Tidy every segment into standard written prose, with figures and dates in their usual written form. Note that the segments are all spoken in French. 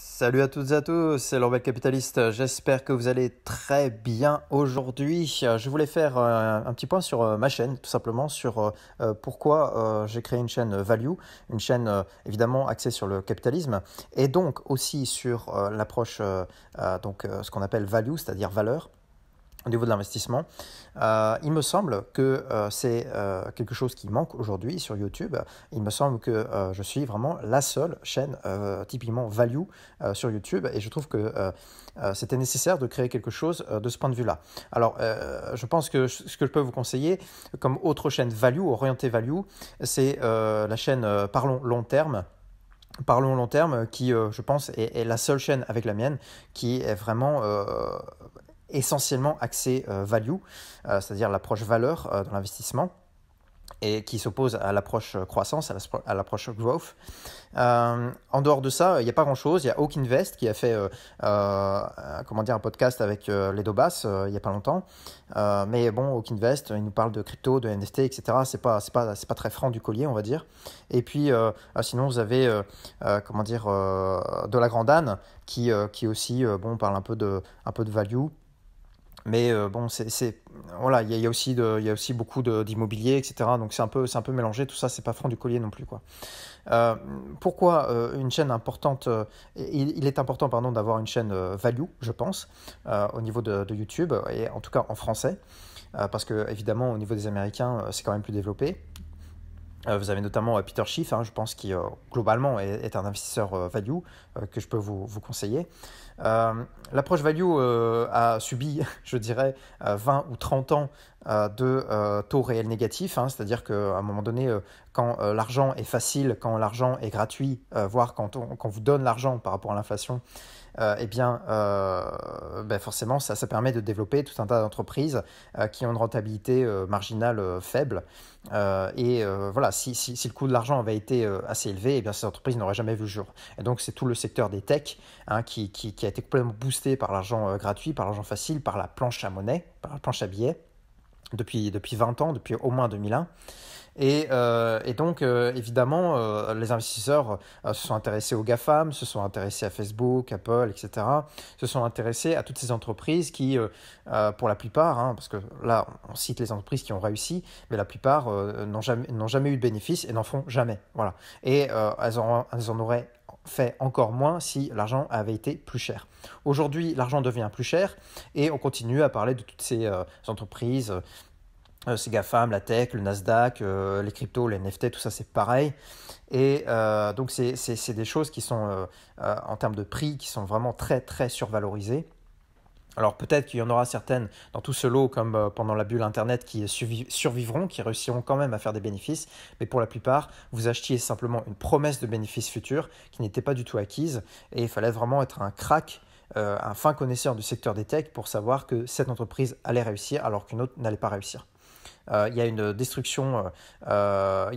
Salut à toutes et à tous, c'est l'Orbel Capitaliste. J'espère que vous allez très bien aujourd'hui. Je voulais faire un petit point sur ma chaîne, tout simplement, sur pourquoi j'ai créé une chaîne Value, une chaîne évidemment axée sur le capitalisme, et donc aussi sur l'approche, ce qu'on appelle value, c'est-à-dire valeur au niveau de l'investissement. Il me semble que c'est quelque chose qui manque aujourd'hui sur YouTube. Il me semble que je suis vraiment la seule chaîne typiquement value sur YouTube et je trouve que c'était nécessaire de créer quelque chose de ce point de vue-là. Alors, je pense que ce que je peux vous conseiller comme autre chaîne value, orientée value, c'est la chaîne Parlons Long Terme. Parlons long terme, qui, je pense, est la seule chaîne avec la mienne qui est vraiment essentiellement axée value, c'est-à-dire l'approche valeur dans l'investissement, et qui s'oppose à l'approche croissance, à l'approche growth. En dehors de ça, il n'y a pas grand-chose. Il y a Hawk Invest qui a fait un podcast avec les Dobas il n'y a pas longtemps. Mais bon, Hawk Invest, il nous parle de crypto, de NFT, etc. C'est pas très franc du collier, on va dire. Et puis, sinon, vous avez de la Grande Anne qui aussi parle un peu de value. Mais voilà, il y a aussi beaucoup d'immobilier, etc. Donc c'est un peu mélangé, tout ça, c'est pas franc du collier non plus, quoi. Pourquoi une chaîne importante, il est important, pardon, d'avoir une chaîne value, je pense, au niveau de YouTube, et en tout cas en français, parce que évidemment au niveau des Américains, c'est quand même plus développé. Vous avez notamment Peter Schiff, je pense, qui globalement est un investisseur value que je peux vous conseiller. L'approche value a subi, je dirais, 20 ou 30 ans de taux réels négatifs, c'est-à-dire qu'à un moment donné, quand l'argent est facile, quand l'argent est gratuit, voire quand on vous donne l'argent par rapport à l'inflation, forcément, ça permet de développer tout un tas d'entreprises qui ont une rentabilité marginale faible. Voilà, si le coût de l'argent avait été assez élevé, ces entreprises n'auraient jamais vu le jour. Et donc, c'est tout le secteur des techs qui a été complètement boosté par l'argent gratuit, par l'argent facile, par la planche à monnaie, par la planche à billets, depuis 20 ans, depuis au moins 2001. Et donc, évidemment, les investisseurs se sont intéressés aux GAFAM, se sont intéressés à Facebook, Apple, etc., se sont intéressés à toutes ces entreprises qui, pour la plupart, parce que là, on cite les entreprises qui ont réussi, mais la plupart n'ont jamais eu de bénéfices et n'en feront jamais. Voilà. Et elles en auraient fait encore moins si l'argent avait été plus cher. Aujourd'hui, l'argent devient plus cher et on continue à parler de toutes ces entreprises, ces GAFAM, la tech, le Nasdaq, les cryptos, les NFT, tout ça c'est pareil. Et donc c'est des choses qui sont, en termes de prix, qui sont vraiment très très survalorisées. Alors peut-être qu'il y en aura certaines dans tout ce lot, comme pendant la bulle Internet, qui survivront, qui réussiront quand même à faire des bénéfices. Mais pour la plupart, vous achetiez simplement une promesse de bénéfices futurs qui n'était pas du tout acquise. Et il fallait vraiment être un crack, un fin connaisseur du secteur des techs pour savoir que cette entreprise allait réussir alors qu'une autre n'allait pas réussir. Il y a une destruction, il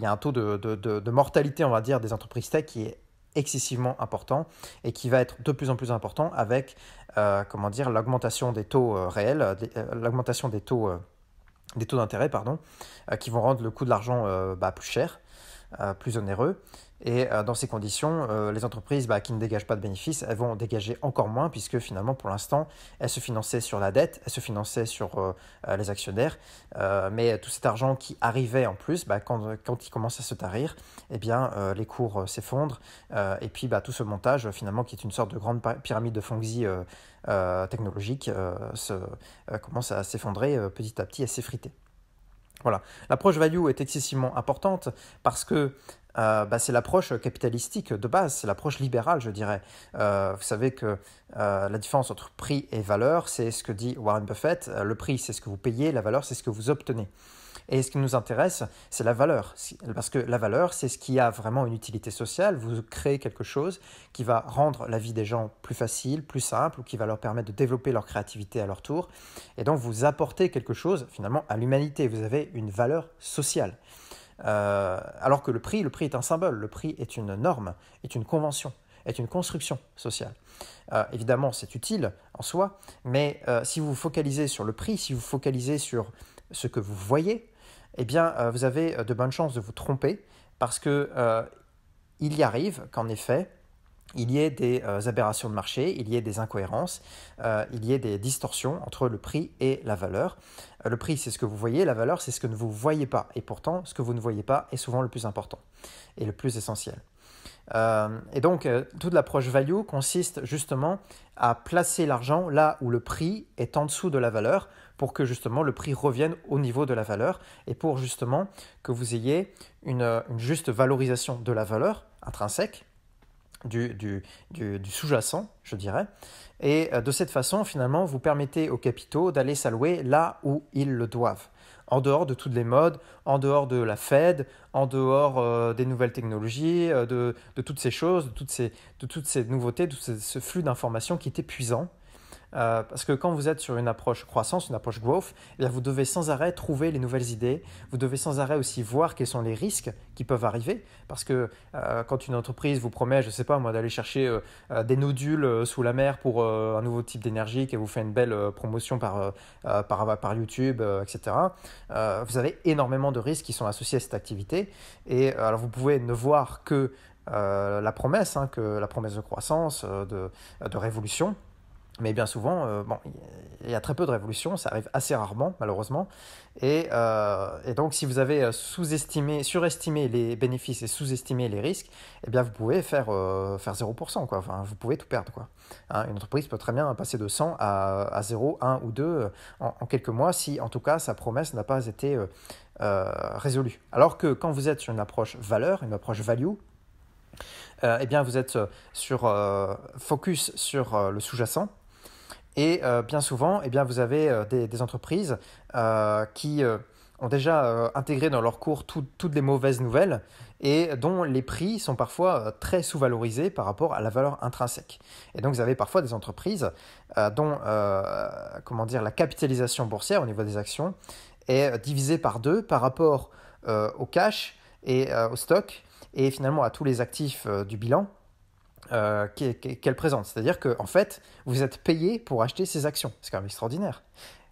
y a un taux de mortalité, on va dire, des entreprises tech qui est excessivement important et qui va être de plus en plus important avec l'augmentation des taux réels, l'augmentation des taux d'intérêt, qui vont rendre le coût de l'argent plus cher, plus onéreux. Et dans ces conditions, les entreprises qui ne dégagent pas de bénéfices, elles vont dégager encore moins puisque finalement, pour l'instant, elles se finançaient sur la dette, elles se finançaient sur les actionnaires. Mais tout cet argent qui arrivait en plus, quand il commence à se tarir, les cours s'effondrent. Et puis tout ce montage, finalement, qui est une sorte de grande pyramide de Ponzi technologique, commence à s'effondrer petit à petit, à s'effriter. Voilà. L'approche value est excessivement importante parce que c'est l'approche capitalistique de base, c'est l'approche libérale, je dirais. Vous savez que la différence entre prix et valeur, c'est ce que dit Warren Buffett. Le prix, c'est ce que vous payez, la valeur, c'est ce que vous obtenez. Et ce qui nous intéresse, c'est la valeur. Parce que la valeur, c'est ce qui a vraiment une utilité sociale. Vous créez quelque chose qui va rendre la vie des gens plus facile, plus simple, ou qui va leur permettre de développer leur créativité à leur tour. Et donc, vous apportez quelque chose, finalement, à l'humanité. Vous avez une valeur sociale. Alors que le prix est un symbole. Le prix est une norme, est une convention, est une construction sociale. Évidemment, c'est utile en soi, mais si vous vous focalisez sur le prix, si vous vous focalisez sur ce que vous voyez, vous avez de bonnes chances de vous tromper parce que il y arrive qu'en effet, il y ait des aberrations de marché, il y ait des incohérences, il y ait des distorsions entre le prix et la valeur. Le prix, c'est ce que vous voyez, la valeur, c'est ce que vous ne voyez pas. Et pourtant, ce que vous ne voyez pas est souvent le plus important et le plus essentiel. Et donc, toute l'approche value consiste justement à placer l'argent là où le prix est en dessous de la valeur pour que justement le prix revienne au niveau de la valeur et pour justement que vous ayez une juste valorisation de la valeur intrinsèque, du sous-jacent, je dirais. Et de cette façon, finalement, vous permettez aux capitaux d'aller s'allouer là où ils le doivent, en dehors de toutes les modes, en dehors de la Fed, en dehors des nouvelles technologies, de toutes ces choses, de toutes ces nouveautés, de ce flux d'informations qui est épuisant. Parce que quand vous êtes sur une approche croissance, une approche growth, eh bien vous devez sans arrêt trouver les nouvelles idées, vous devez sans arrêt aussi voir quels sont les risques qui peuvent arriver, parce que quand une entreprise vous promet, je ne sais pas moi, d'aller chercher des nodules sous la mer pour un nouveau type d'énergie, qu'elle vous fait une belle promotion par YouTube, etc., vous avez énormément de risques qui sont associés à cette activité, et alors vous pouvez ne voir que la promesse de croissance, de révolution. Mais bien souvent, bon, il y a très peu de révolutions, ça arrive assez rarement, malheureusement. Et donc, si vous avez surestimé les bénéfices et sous-estimé les risques, eh bien, vous pouvez faire 0%, quoi. Enfin, vous pouvez tout perdre, quoi. Hein, une entreprise peut très bien passer de 100 à 0, 1 ou 2 en quelques mois, si en tout cas sa promesse n'a pas été résolue. Alors que quand vous êtes sur une approche valeur, une approche value, eh bien, vous êtes focus sur le sous-jacent. Et bien souvent, eh bien, vous avez des entreprises qui ont déjà intégré dans leur cours toutes les mauvaises nouvelles et dont les prix sont parfois très sous-valorisés par rapport à la valeur intrinsèque. Et donc, vous avez parfois des entreprises dont comment dire, la capitalisation boursière au niveau des actions est divisée par 2 par rapport au cash et au stock et finalement à tous les actifs du bilan qu'elle présente. C'est-à-dire qu'en fait, vous êtes payé pour acheter ces actions. C'est quand même extraordinaire.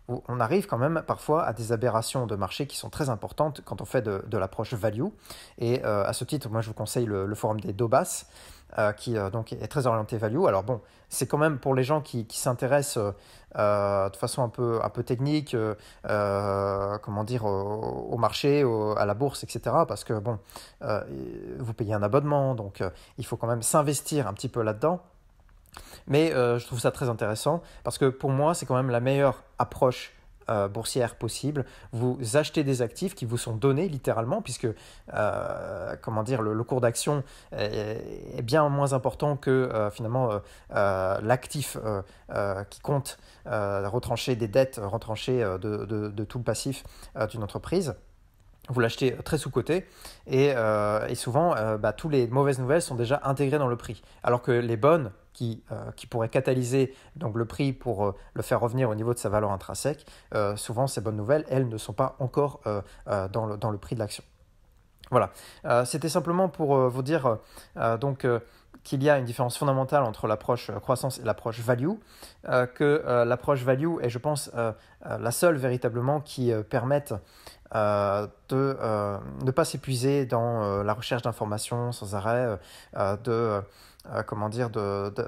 On arrive quand même parfois à des aberrations de marché qui sont très importantes quand on fait de l'approche value. Et à ce titre, moi je vous conseille le forum des Dobas, qui donc est très orienté value. Alors bon, c'est quand même pour les gens qui s'intéressent de façon un peu technique, comment dire, au marché, à la bourse, etc. Parce que bon, vous payez un abonnement, donc il faut quand même s'investir un petit peu là-dedans. Mais je trouve ça très intéressant parce que pour moi, c'est quand même la meilleure approche boursière possible. Vous achetez des actifs qui vous sont donnés littéralement, puisque comment dire, le cours d'action est bien moins important que finalement l'actif qui compte retrancher des dettes, retrancher de tout le passif d'une entreprise. Vous l'achetez très sous-coté et souvent, toutes les mauvaises nouvelles sont déjà intégrées dans le prix. Alors que les bonnes qui pourraient catalyser donc, le prix pour le faire revenir au niveau de sa valeur intrinsèque, souvent ces bonnes nouvelles, elles ne sont pas encore dans le prix de l'action. Voilà, c'était simplement pour vous dire qu'il y a une différence fondamentale entre l'approche croissance et l'approche value, que l'approche value est, je pense, la seule véritablement qui permette de ne pas s'épuiser dans la recherche d'informations sans arrêt,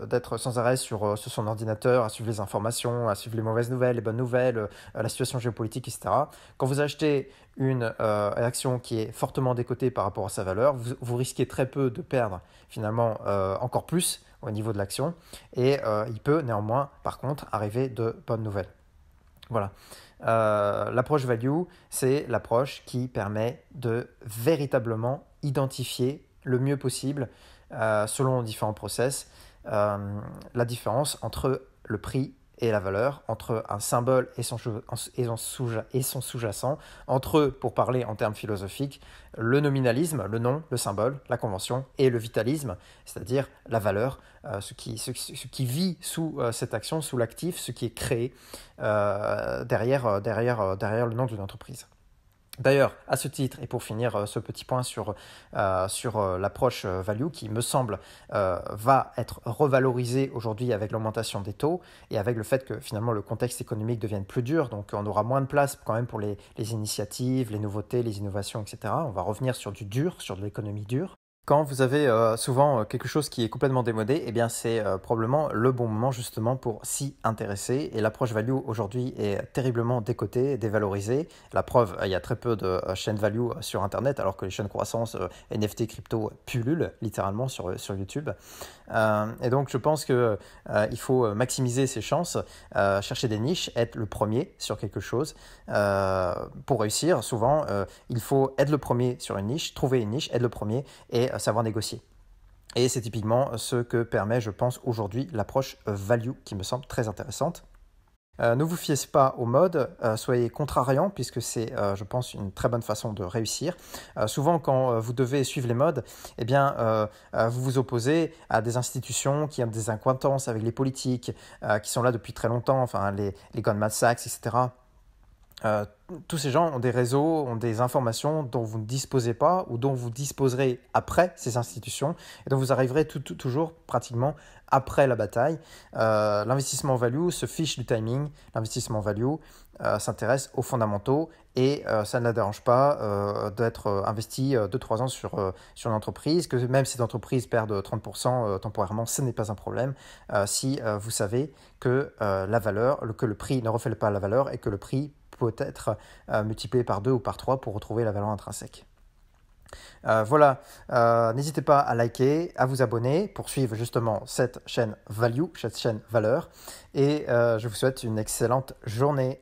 d'être sans arrêt sur son ordinateur, à suivre les informations, à suivre les mauvaises nouvelles, les bonnes nouvelles, la situation géopolitique, etc. Quand vous achetez une action qui est fortement décotée par rapport à sa valeur, vous risquez très peu de perdre finalement encore plus au niveau de l'action et il peut néanmoins par contre arriver de bonnes nouvelles. Voilà. L'approche value, c'est l'approche qui permet de véritablement identifier le mieux possible, selon différents process, la différence entre le prix et la valeur, entre un symbole et son sous-jacent, entre, pour parler en termes philosophiques, le nominalisme, le nom, le symbole, la convention, et le vitalisme, c'est-à-dire la valeur, ce qui vit sous cette action, sous l'actif, ce qui est créé derrière le nom d'une entreprise. D'ailleurs, à ce titre, et pour finir ce petit point sur l'approche value qui me semble va être revalorisée aujourd'hui avec l'augmentation des taux et avec le fait que finalement le contexte économique devienne plus dur, donc on aura moins de place quand même pour les initiatives, les nouveautés, les innovations, etc. On va revenir sur du dur, sur de l'économie dure. Quand vous avez souvent quelque chose qui est complètement démodé, eh bien c'est probablement le bon moment justement pour s'y intéresser. Et l'approche value aujourd'hui est terriblement décotée, dévalorisée. La preuve, il y a très peu de chaînes value sur Internet, alors que les chaînes croissance, NFT, crypto pullulent littéralement sur YouTube. Et donc je pense que il faut maximiser ses chances, chercher des niches, être le premier sur quelque chose. Pour réussir, souvent, il faut être le premier sur une niche, trouver une niche, être le premier et savoir négocier. Et c'est typiquement ce que permet, je pense, aujourd'hui l'approche value qui me semble très intéressante. Ne vous fiez pas aux modes, soyez contrariant puisque c'est, je pense, une très bonne façon de réussir. Souvent, quand vous devez suivre les modes, eh bien, vous vous opposez à des institutions qui ont des accointances avec les politiques, qui sont là depuis très longtemps, enfin les Goldman Sachs, etc. Euh, Tous ces gens ont des réseaux, ont des informations dont vous ne disposez pas ou dont vous disposerez après ces institutions et dont vous arriverez toujours pratiquement après la bataille. L'investissement value se fiche du timing. L'investissement value s'intéresse aux fondamentaux et ça ne la dérange pas d'être investi 2-3 ans sur une entreprise, que même si l'entreprise perd 30% temporairement, ce n'est pas un problème si vous savez que la valeur, que le prix ne reflète pas la valeur et que le prix peut être multiplié par 2 ou par 3 pour retrouver la valeur intrinsèque. Voilà, n'hésitez pas à liker, à vous abonner pour suivre justement cette chaîne Value, cette chaîne Valeur. Et je vous souhaite une excellente journée.